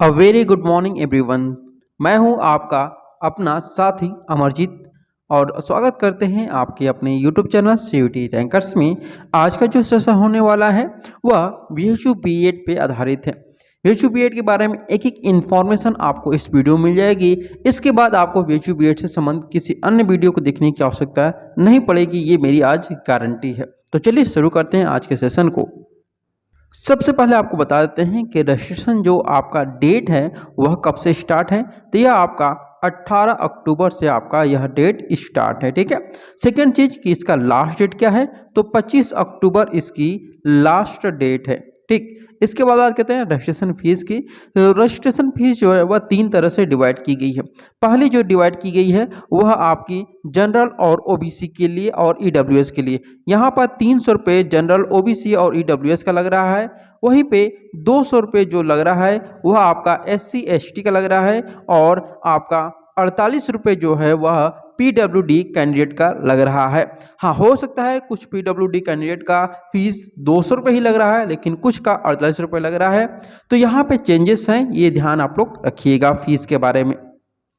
A very good morning everyone. मैं हूं आपका अपना साथी अमरजीत और स्वागत करते हैं आपके अपने यूट्यूब चैनल सीयूटी रैंकर्स में। आज का जो सेशन होने वाला है वह बीएचयू बीएड पे आधारित है। बीएचयू बीएड के बारे में एक एक इन्फॉर्मेशन आपको इस वीडियो में मिल जाएगी। इसके बाद आपको बीएचयू बीएड से संबंधित किसी अन्य वीडियो को देखने की आवश्यकता नहीं पड़ेगी, ये मेरी आज गारंटी है। तो चलिए शुरू करते हैं आज के सेशन को। सबसे पहले आपको बता देते हैं कि रजिस्ट्रेशन जो आपका डेट है वह कब से स्टार्ट है। तो यह आपका 18 अक्टूबर से आपका यह डेट स्टार्ट है, ठीक है। सेकेंड चीज कि इसका लास्ट डेट क्या है, तो 25 अक्टूबर इसकी लास्ट डेट है, ठीक। इसके बाद बात करते हैं रजिस्ट्रेशन फीस की। रजिस्ट्रेशन फीस जो है वह 3 तरह से डिवाइड की गई है। पहली जो डिवाइड की गई है वह आपकी जनरल और ओबीसी के लिए और ईडब्ल्यूएस के लिए। यहाँ पर 300 रुपये जनरल, ओबीसी और ईडब्ल्यूएस का लग रहा है। वहीं पे 200 रुपये जो लग रहा है वह आपका एससी एसटी का लग रहा है और आपका 48 रुपये जो है वह पीडब्ल्यूडी कैंडिडेट का लग रहा है। हाँ, हो सकता है कुछ पीडब्ल्यूडी कैंडिडेट का फीस 200 रुपये ही लग रहा है, लेकिन कुछ का 48 रुपये लग रहा है। तो यहाँ पे चेंजेस हैं, ये ध्यान आप लोग रखिएगा फीस के बारे में।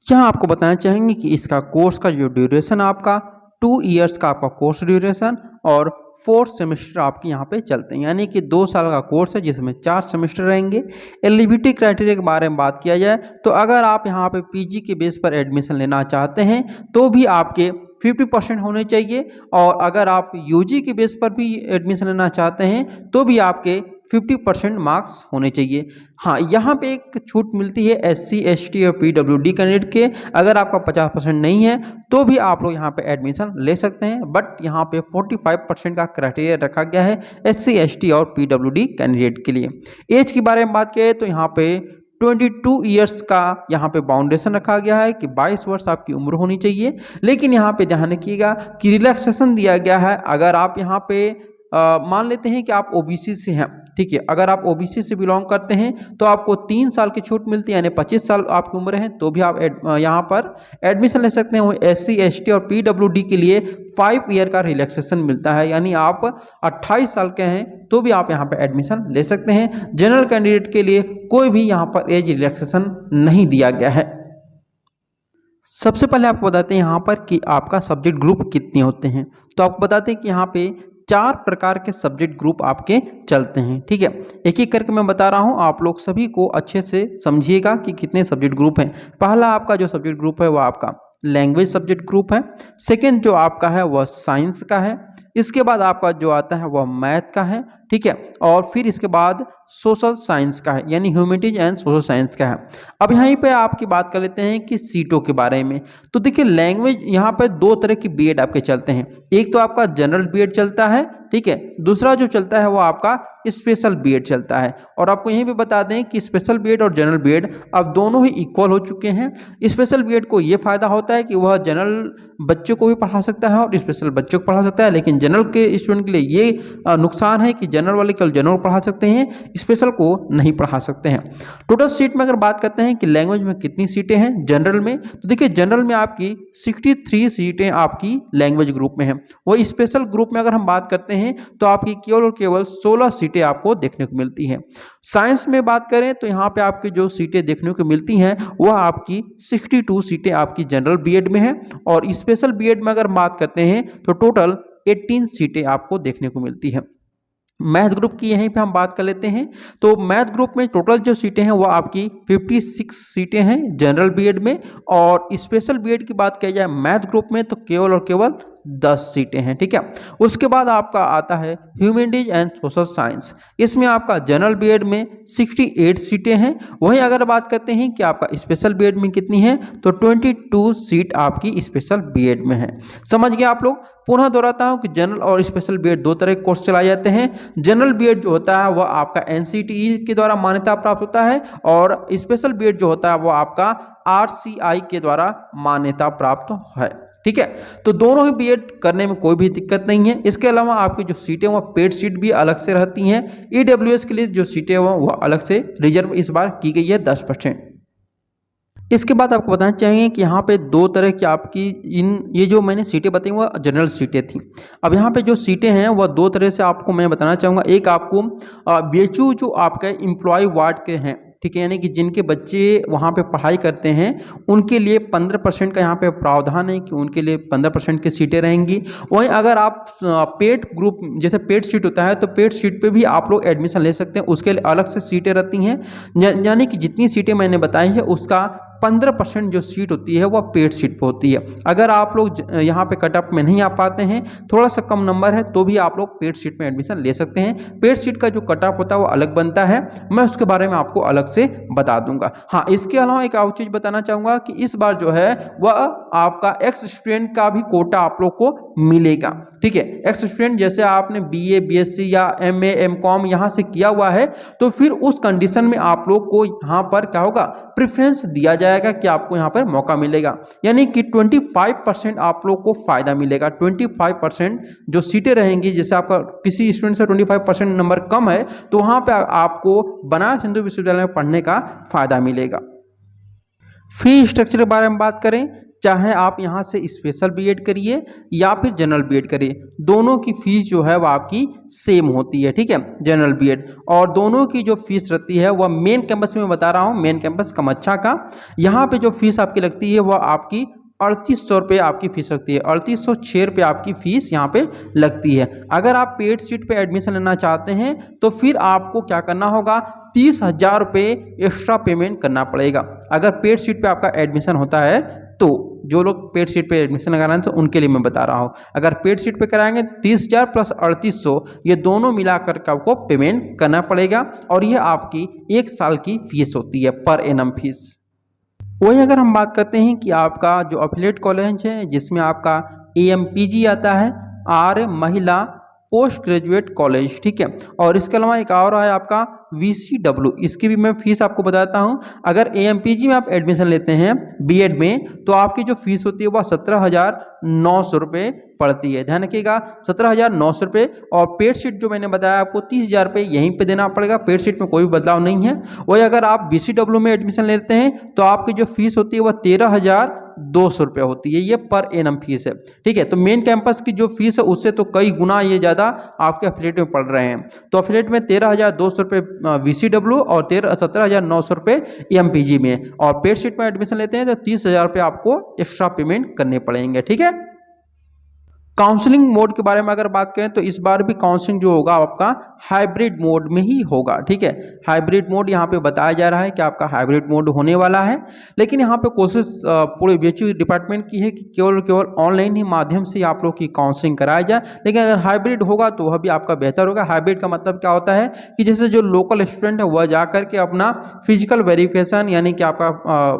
यहाँ आपको बताना चाहेंगे कि इसका कोर्स का जो ड्यूरेशन आपका 2 ईयर्स का आपका कोर्स ड्यूरेशन और 4 सेमेस्टर आपके यहाँ पे चलते हैं, यानी कि 2 साल का कोर्स है जिसमें 4 सेमेस्टर रहेंगे। एलिजिबिलिटी क्राइटेरिया के बारे में बात किया जाए तो अगर आप यहाँ पे पीजी के बेस पर एडमिशन लेना चाहते हैं तो भी आपके 50% होने चाहिए, और अगर आप यूजी के बेस पर भी एडमिशन लेना चाहते हैं तो भी आपके 50% मार्क्स होने चाहिए। हाँ, यहाँ पे एक छूट मिलती है एससी एसटी और पीडब्ल्यूडी कैंडिडेट के। अगर आपका 50% नहीं है तो भी आप लोग यहाँ पे एडमिशन ले सकते हैं, बट यहाँ पे 45% का क्राइटेरिया रखा गया है एससी एसटी और पीडब्ल्यूडी कैंडिडेट के लिए। एज के बारे में बात करें तो यहाँ पे 22 ईयर्स का यहाँ पे बाउंडेशन रखा गया है कि 22 वर्ष आपकी उम्र होनी चाहिए। लेकिन यहाँ पे ध्यान रखिएगा कि रिलैक्सेशन दिया गया है। अगर आप यहाँ पे मान लेते हैं कि आप ओबीसी से हैं, ठीक है, अगर आप ओबीसी से बिलोंग करते हैं तो आपको 3 साल की छूट मिलती है, यानी 25 साल आपकी उम्र है तो भी आप यहाँ पर एडमिशन ले सकते हैं। वो एससी एसटी और पीडब्ल्यूडी के लिए 5 ईयर का रिलैक्सेशन मिलता है, यानी आप 28 साल के हैं तो भी आप यहाँ पर एडमिशन ले सकते हैं। जनरल कैंडिडेट के लिए कोई भी यहाँ पर एज रिलैक्सेशन नहीं दिया गया है। सबसे पहले आपको बताते हैं यहाँ पर कि आपका सब्जेक्ट ग्रुप कितने होते हैं। तो आपको बताते हैं कि यहाँ पे 4 प्रकार के सब्जेक्ट ग्रुप आपके चलते हैं, ठीक है। एक एक करके मैं बता रहा हूँ, आप लोग सभी को अच्छे से समझिएगा कि कितने सब्जेक्ट ग्रुप हैं। पहला आपका जो सब्जेक्ट ग्रुप है वह आपका लैंग्वेज सब्जेक्ट ग्रुप है। सेकेंड जो आपका है वह साइंस का है। इसके बाद आपका जो आता है वह मैथ का है, ठीक है। और फिर इसके बाद सोशल साइंस का है, यानी ह्यूमैनिटीज एंड सोशल साइंस का है। अब यहीं पे आपकी बात कर लेते हैं कि सीटों के बारे में। तो देखिए, लैंग्वेज यहाँ पे 2 तरह की बीएड आपके चलते हैं। एक तो आपका जनरल बीएड चलता है, ठीक है। दूसरा जो चलता है वो आपका स्पेशल बीएड चलता है। और आपको यहीं पे बता दें कि स्पेशल बीएड और जनरल बीएड अब दोनों ही इक्वल हो चुके हैं। स्पेशल बीएड को ये फायदा होता है कि वह जनरल बच्चों को भी पढ़ा सकता है और स्पेशल बच्चों को पढ़ा सकता है, लेकिन जनरल के स्टूडेंट के लिए ये नुकसान है कि जनरल वाले केवल जनरल पढ़ा सकते हैं, स्पेशल को नहीं पढ़ा सकते हैं। टोटल सीट में अगर बात करते हैं कि लैंग्वेज में कितनी सीटें हैं जनरल में, तो देखिए जनरल में आपकी 63 सीटें आपकी लैंग्वेज ग्रुप में हैं। वही स्पेशल ग्रुप में अगर हम बात करते हैं तो आपकी केवल और केवल 16 सीटें आपको देखने को मिलती हैं। साइंस में बात करें तो यहाँ पे आपकी जो सीटें देखने को मिलती हैं वह आपकी 62 सीटें आपकी जनरल बीएड में है, और स्पेशल बीएड में अगर बात करते हैं तो टोटल 18 सीटें आपको देखने को मिलती हैं। मैथ ग्रुप की यहीं पे हम बात कर लेते हैं। तो मैथ ग्रुप में टोटल जो सीटें हैं वो आपकी 56 सीटें हैं जनरल बीएड में, और स्पेशल बीएड की बात की जाए मैथ ग्रुप में तो केवल और केवल 10 सीटें हैं, ठीक है। उसके बाद आपका आता है ह्यूमैनिटीज एंड सोशल साइंस। इसमें आपका जनरल बीएड में 68 सीटें हैं। वहीं अगर बात करते हैं कि आपका स्पेशल बीएड में कितनी है, तो 22 सीट आपकी स्पेशल बीएड में है। समझ गए आप लोग। पुनः दोहराता हूं कि जनरल और स्पेशल बीएड 2 तरह के कोर्स चलाए जाते हैं। जनरल बीएड जो होता है वह आपका एनसीटीई के द्वारा मान्यता प्राप्त होता है, और स्पेशल बीएड जो होता है वो आपका आरसीआई के द्वारा मान्यता प्राप्त है, ठीक है। तो दोनों ही बीएड करने में कोई भी दिक्कत नहीं है। इसके अलावा आपकी जो सीटें वह पेड सीट भी अलग से रहती हैं। ईडब्ल्यूएस के लिए जो सीटें वह अलग से रिजर्व इस बार की गई है 10%। इसके बाद आपको बताना चाहिए कि यहाँ पे 2 तरह की आपकी ये जो मैंने सीटें बताई वह जनरल सीटें थी। अब यहाँ पे जो सीटें हैं वह 2 तरह से आपको मैं बताना चाहूँगा। एक आपको बीएचयू जो आपका एम्प्लॉय वार्ड के हैं, ठीक है, यानी कि जिनके बच्चे वहाँ पे पढ़ाई करते हैं उनके लिए 15% का यहाँ पे प्रावधान है कि उनके लिए 15% की सीटें रहेंगी। वहीं अगर आप पेड ग्रुप जैसे पेड सीट होता है तो पेड सीट पे भी आप लोग एडमिशन ले सकते हैं, उसके लिए अलग से सीटें रहती हैं। यानी कि जितनी सीटें मैंने बताई है उसका 15% जो सीट होती है वह पेड सीट पे होती है। अगर आप लोग यहाँ पे कट ऑफ में नहीं आ पाते हैं, थोड़ा सा कम नंबर है, तो भी आप लोग पेड सीट में एडमिशन ले सकते हैं। पेड सीट का जो कट ऑफ होता है वो अलग बनता है, मैं उसके बारे में आपको अलग से बता दूंगा। हाँ, इसके अलावा एक और चीज़ बताना चाहूँगा कि इस बार जो है वह आपका एक्स स्टूडेंट का भी कोटा आप लोग को मिलेगा। ठीक है, एक्स स्टूडेंट जैसे आपने बीए, बीएससी या एमए, एमकॉम यहाँ से किया हुआ है तो फिर उस कंडीशन में आप लोग को यहाँ पर क्या होगा, प्रेफरेंस दिया जाएगा कि आपको यहाँ पर मौका मिलेगा। यानी कि 25% आप लोग को फायदा मिलेगा। 25% जो सीटें रहेंगी, जैसे आपका किसी स्टूडेंट से 25% नंबर कम है तो वहाँ पे आपको बनारस हिंदू विश्वविद्यालय में पढ़ने का फायदा मिलेगा। फी स्ट्रक्चर के बारे में बात करें, चाहे आप यहाँ से स्पेशल बीएड करिए या फिर जनरल बीएड करिए, दोनों की फीस जो है वह आपकी सेम होती है। ठीक है, जनरल बीएड और दोनों की जो फीस रहती है वह मेन कैंपस में बता रहा हूँ, मेन कैंपस कामाख्या का, यहाँ पे जो फीस आपकी लगती है वह आपकी 3800 रुपये आपकी फीस लगती है। 3806 रुपये आपकी फीस यहाँ पे लगती है। अगर आप पेड सीट पे एडमिशन लेना चाहते हैं तो फिर आपको क्या करना होगा, 30,000 रुपये एक्स्ट्रा पेमेंट करना पड़ेगा। अगर पेड सीट पे आपका एडमिशन होता है तो जो लोग पेड सीट पे एडमिशन लगा रहे हैं तो उनके लिए मैं बता रहा हूँ, अगर पेड सीट पे कराएंगे 30,000 प्लस 3800 ये दोनों मिलाकर के आपको पेमेंट करना पड़ेगा और यह आपकी 1 साल की फीस होती है, पर एनम फीस। वही अगर हम बात करते हैं कि आपका जो एफिलिएट कॉलेज है जिसमें आपका AMPG आता है, आर्य महिला पोस्ट ग्रेजुएट कॉलेज, ठीक है, और इसके अलावा एक और है आपका VCW, इसकी भी मैं फीस आपको बताता हूं। अगर AMPG में आप एडमिशन लेते हैं बीएड में तो आपकी जो फीस होती है वह 17,900 रुपये पड़ती है। ध्यान रखिएगा, 17,900 रुपये। और पेड सीट जो मैंने बताया आपको 30,000 रुपये यहीं पे देना पड़ेगा, पेड सीट में कोई बदलाव नहीं है। वही अगर आप VCW में एडमिशन लेते हैं तो आपकी जो फीस होती है वह 13,200 रुपये होती है, ये पर एनम फीस है। ठीक है, तो मेन कैंपस की जो फीस है उससे तो कई गुना ये ज़्यादा आपके एफिलिएट में पड़ रहे हैं। तो एफिलिएट में 13,200 रुपये VCW और 17,900 रुपये AMPG में, और पेड सीट में एडमिशन लेते हैं तो 30,000 रुपये आपको एक्स्ट्रा पेमेंट करने पड़ेंगे। ठीक है, काउंसलिंग मोड के बारे में अगर बात करें तो इस बार भी काउंसलिंग जो होगा आपका हाइब्रिड मोड में ही होगा। ठीक है, हाइब्रिड मोड यहाँ पे बताया जा रहा है कि आपका हाइब्रिड मोड होने वाला है, लेकिन यहाँ पे कोशिश पूरे BHU डिपार्टमेंट की है कि केवल ऑनलाइन ही माध्यम से आप लोग की काउंसलिंग कराया जाए। लेकिन अगर हाइब्रिड होगा तो वह भी आपका बेहतर होगा। हाइब्रिड का मतलब क्या होता है कि जैसे जो लोकल स्टूडेंट है वह जा करके अपना फिजिकल वेरिफिकेशन, यानी कि आपका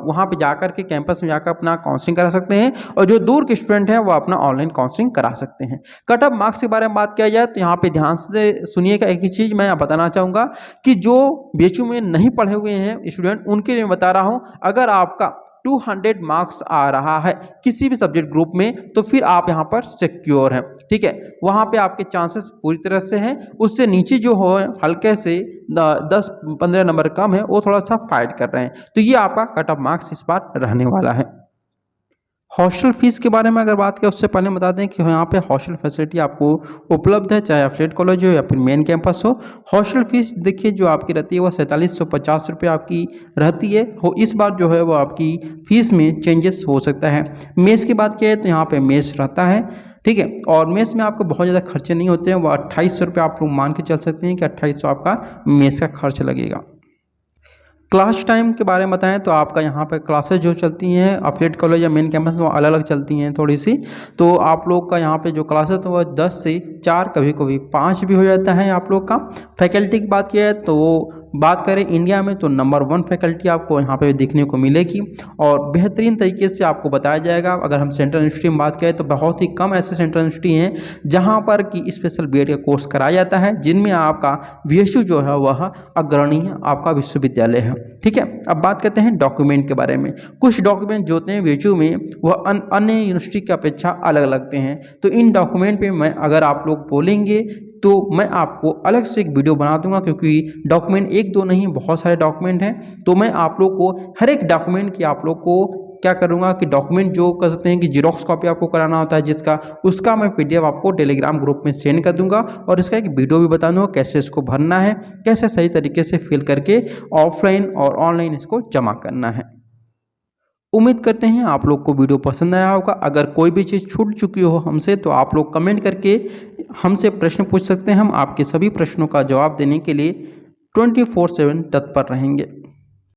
वहाँ पर जाकर के कैंपस में जाकर अपना काउंसलिंग करा सकते हैं, और जो दूर के स्टूडेंट हैं वह अपना ऑनलाइन काउंसलिंग करा सकते हैं। कट ऑफ मार्क्स के बारे में बात किया जाए तो यहाँ पे ध्यान से सुनिएगा, एक ही चीज मैं बताना चाहूंगा कि जो BHU में नहीं पढ़े हुए हैं स्टूडेंट उनके लिए बता रहा हूं, अगर आपका 200 मार्क्स आ रहा है किसी भी सब्जेक्ट ग्रुप में तो फिर आप यहाँ पर सिक्योर हैं। ठीक है, वहाँ पे आपके चांसेस पूरी तरह से हैं। उससे नीचे जो हो हल्के से 10-15 नंबर कम है वो थोड़ा सा फाइट कर रहे हैं, तो ये आपका कट ऑफ मार्क्स इस बार रहने वाला है। हॉस्टल फीस के बारे में अगर बात करें उससे पहले बता दें कि यहाँ पे हॉस्टल फैसिलिटी आपको उपलब्ध है, चाहे एफिलिएट कॉलेज हो या फिर मेन कैंपस हो। हॉस्टल फीस देखिए जो आपकी रहती है वह 4750 रुपये आपकी रहती है। इस बार जो है वो आपकी फीस में चेंजेस हो सकता है। मेस की बात किया तो यहाँ पे मेस रहता है, ठीक है, और मेस में आपको बहुत ज़्यादा खर्चे नहीं होते हैं। वो 2800 रुपये आप लोग मान के चल सकते हैं कि 2800 आपका मेस का खर्च लगेगा। क्लास टाइम के बारे में बताएं तो आपका यहाँ पर क्लासेज जो चलती हैं एफिलिएट कॉलेज या मेन कैंपस में अलग अलग चलती हैं थोड़ी सी, तो आप लोग का यहाँ पे जो क्लासेस तो वह 10 से 4 कभी कभी 5 भी हो जाता है आप लोग का। फैकल्टी की बात किया है तो बात करें इंडिया में तो नंबर 1 फैकल्टी आपको यहाँ पे देखने को मिलेगी और बेहतरीन तरीके से आपको बताया जाएगा। अगर हम सेंट्रल यूनिवर्सिटी में बात करें तो बहुत ही कम ऐसे सेंट्रल यूनिवर्सिटी हैं जहाँ पर कि स्पेशल बीएड का कोर्स कराया जाता है, जिनमें आपका BHU जो है वह अग्रणीय आपका विश्वविद्यालय है। ठीक है, अब बात करते हैं डॉक्यूमेंट के बारे में। कुछ डॉक्यूमेंट जो होते हैं BHU में वह अन्य यूनिवर्सिटी की अपेक्षा अलग लगते हैं, तो इन डॉक्यूमेंट पे मैं अगर आप लोग बोलेंगे तो मैं आपको अलग से एक वीडियो बना दूंगा, क्योंकि डॉक्यूमेंट 1-2 नहीं बहुत सारे डॉक्यूमेंट हैं, तो मैं आप लोग को हर एक डॉक्यूमेंट की आप लोग को क्या करूँगा कि डॉक्यूमेंट जो कर सकते हैं कि जीरोक्स कॉपी आपको कराना होता है जिसका, उसका मैं PDF आपको टेलीग्राम ग्रुप में सेंड कर दूंगा और इसका एक वीडियो भी बता दूंगा कैसे इसको भरना है, कैसे सही तरीके से फिल करके ऑफलाइन और ऑनलाइन इसको जमा करना है। उम्मीद करते हैं आप लोग को वीडियो पसंद आया होगा। अगर कोई भी चीज़ छूट चुकी हो हमसे तो आप लोग कमेंट करके हमसे प्रश्न पूछ सकते हैं। हम आपके सभी प्रश्नों का जवाब देने के लिए 24/7 तत्पर रहेंगे।